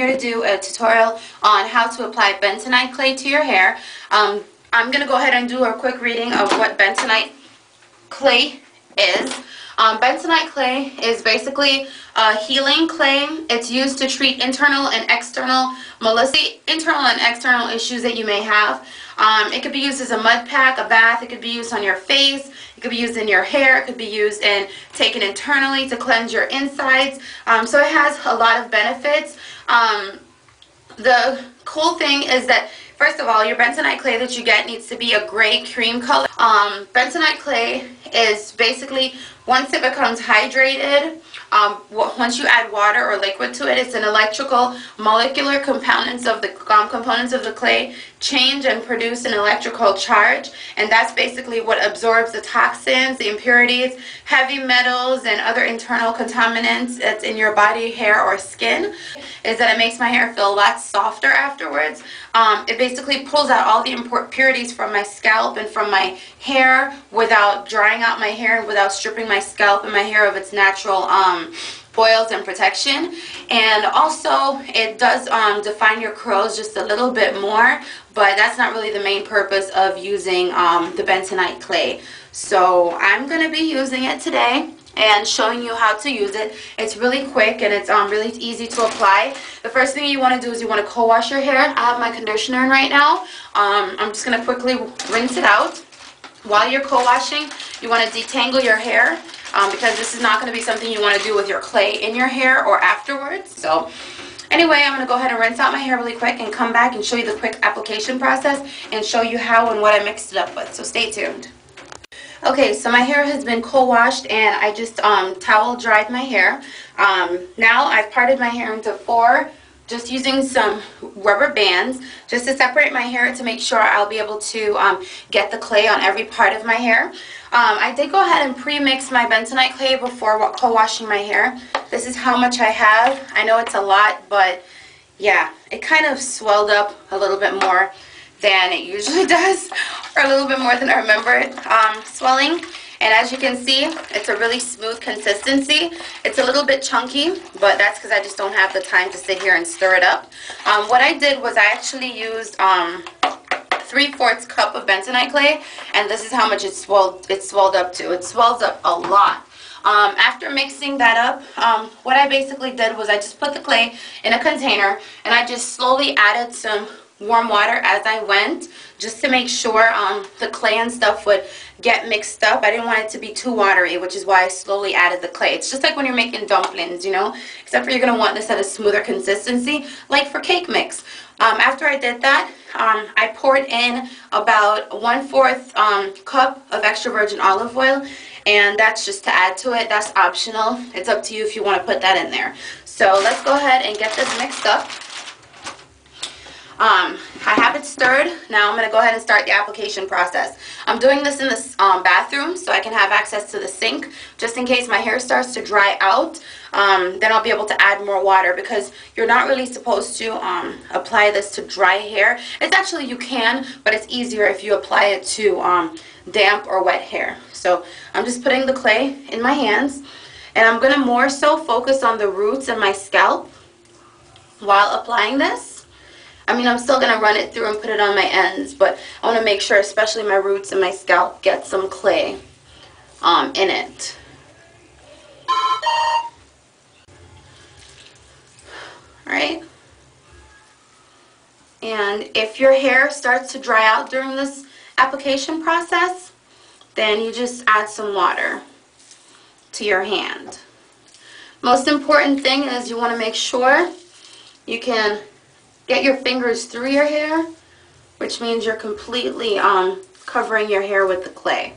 Here to do a tutorial on how to apply bentonite clay to your hair. I'm going to go ahead and do a quick reading of what bentonite clay is. Bentonite clay is basically a healing clay. It's used to treat internal and external issues that you may have. It could be used as a mud pack, a bath. It could be used on your face. It could be used in your hair. It could be used and taken internally to cleanse your insides. So it has a lot of benefits. The cool thing is that, first of all, your bentonite clay that you get needs to be a gray cream color. Bentonite clay is basically, once it becomes hydrated, once you add water or liquid to it, it's an electrical molecular components of the clay change and produce an electrical charge, and that's basically what absorbs the toxins, the impurities, heavy metals, and other internal contaminants that's in your body, hair, or skin. Is that it makes my hair feel a lot softer afterwards. It basically pulls out all the impurities from my scalp and from my hair without drying out my hair and without stripping my scalp and my hair of its natural oils and protection. And also it does define your curls just a little bit more, but that's not really the main purpose of using the bentonite clay. So I'm going to be using it today and showing you how to use it. It's really quick and it's really easy to apply. The first thing you want to do is you want to co-wash your hair. I have my conditioner in right now. I'm just going to quickly rinse it out. While you're co-washing, you want to detangle your hair because this is not going to be something you want to do with your clay in your hair or afterwards. So anyway, I'm going to go ahead and rinse out my hair really quick and come back and show you the quick application process and show you how and what I mixed it up with. So stay tuned. Okay, so my hair has been co-washed and I just towel dried my hair. Now I've parted my hair into four, just using some rubber bands just to separate my hair to make sure I'll be able to get the clay on every part of my hair. I did go ahead and pre-mix my bentonite clay before co-washing my hair. This is how much I have. I know it's a lot, but yeah, it kind of swelled up a little bit more than it usually does, or a little bit more than I remember it swelling. And as you can see, it's a really smooth consistency. It's a little bit chunky, but that's because I just don't have the time to sit here and stir it up. What I did was I actually used 3/4 cup of bentonite clay, and this is how much it swelled up to. It swells up a lot. After mixing that up, what I basically did was I just put the clay in a container and I just slowly added some warm water as I went, just to make sure the clay and stuff would get mixed up. I didn't want it to be too watery, which is why I slowly added the clay. It's just like when you're making dumplings, you know, except for you're going to want this at a smoother consistency, like for cake mix. After I did that, I poured in about 1/4 cup of extra virgin olive oil, and that's just to add to it. That's optional. It's up to you if you want to put that in there. So let's go ahead and get this mixed up. I have it stirred. Now I'm going to go ahead and start the application process. I'm doing this in the bathroom so I can have access to the sink, just in case my hair starts to dry out. Then I'll be able to add more water, because you're not really supposed to apply this to dry hair. It's actually, you can, but it's easier if you apply it to damp or wet hair. So I'm just putting the clay in my hands, and I'm going to more so focus on the roots and my scalp while applying this. I mean, I'm still going to run it through and put it on my ends, but I want to make sure especially my roots and my scalp get some clay in it. Alright? And if your hair starts to dry out during this application process, then you just add some water to your hand. Most important thing is you want to make sure you can get your fingers through your hair, which means you're completely covering your hair with the clay.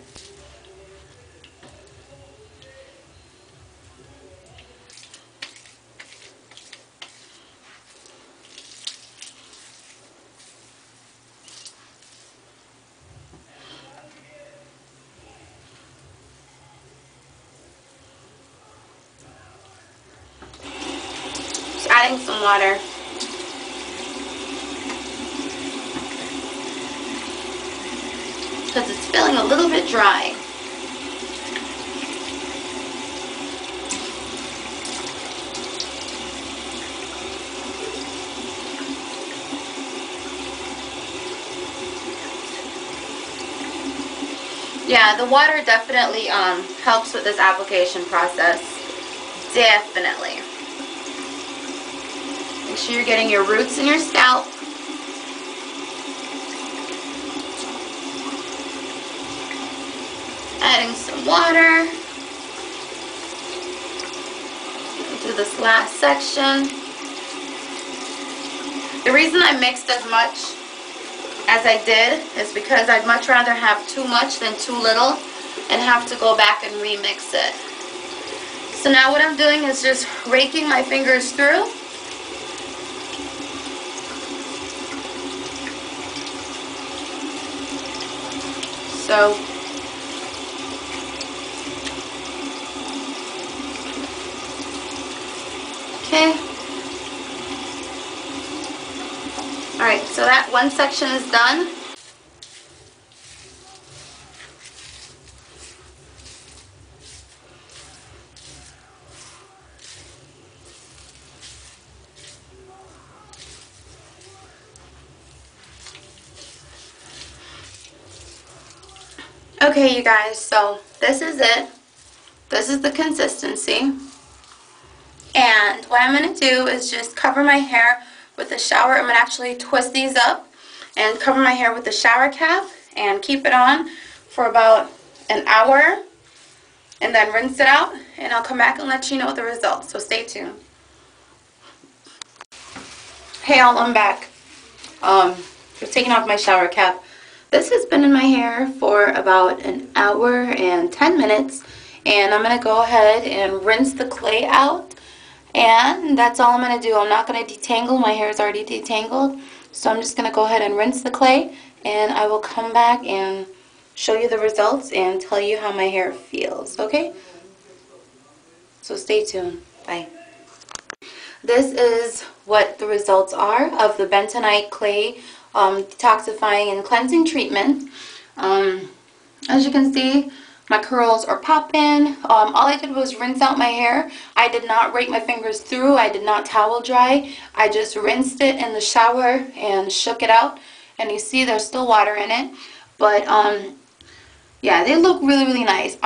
Just adding some water. Because it's feeling a little bit dry. Yeah, the water definitely helps with this application process. Definitely. Make sure you're getting your roots in your scalp. Adding some water. Do this last section. The reason I mixed as much as I did is because I'd much rather have too much than too little and have to go back and remix it. So now what I'm doing is just raking my fingers through. So okay. Alright, so that one section is done. Okay, you guys, so this is it. This is the consistency. And what I'm going to do is just cover my hair with a shower. I'm going to actually twist these up and cover my hair with the shower cap and keep it on for about an hour and then rinse it out, and I'll come back and let you know the results, so stay tuned. Hey all, I'm back. Just taking off my shower cap. This has been in my hair for about an hour and 10 minutes, and I'm going to go ahead and rinse the clay out, and that's all I'm going to do. I'm not going to detangle. My hair is already detangled, so I'm just going to go ahead and rinse the clay, and I will come back and show you the results and tell you how my hair feels, okay? So stay tuned. Bye. This is what the results are of the Bentonite clay detoxifying and cleansing treatment. As you can see, my curls are popping. All I did was rinse out my hair. I did not rake my fingers through. I did not towel dry. I just rinsed it in the shower and shook it out. And you see there's still water in it. But yeah, they look really, really nice.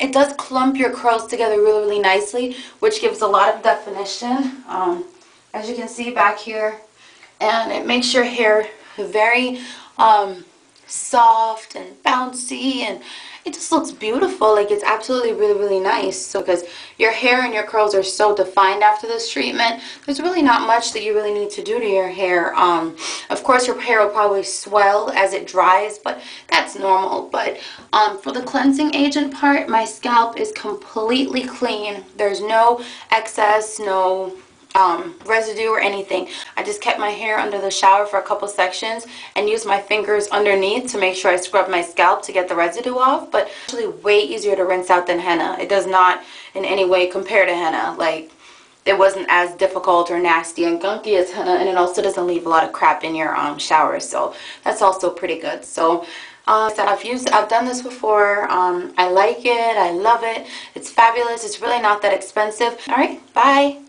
It does clump your curls together really, really nicely, which gives a lot of definition, as you can see back here. And it makes your hair very soft and bouncy, and it just looks beautiful. Like, it's absolutely really, really nice. So because your hair and your curls are so defined after this treatment, there's really not much that you really need to do to your hair. Of course your hair will probably swell as it dries, but that's normal. But for the cleansing agent part, my scalp is completely clean. There's no excess, no residue or anything. I just kept my hair under the shower for a couple sections and used my fingers underneath to make sure I scrub my scalp to get the residue off. But it's actually way easier to rinse out than henna. It does not in any way compare to henna. Like, it wasn't as difficult or nasty and gunky as henna, and it also doesn't leave a lot of crap in your shower, so that's also pretty good. So I've done this before. I like it. I love it. It's fabulous. It's really not that expensive. All right, bye.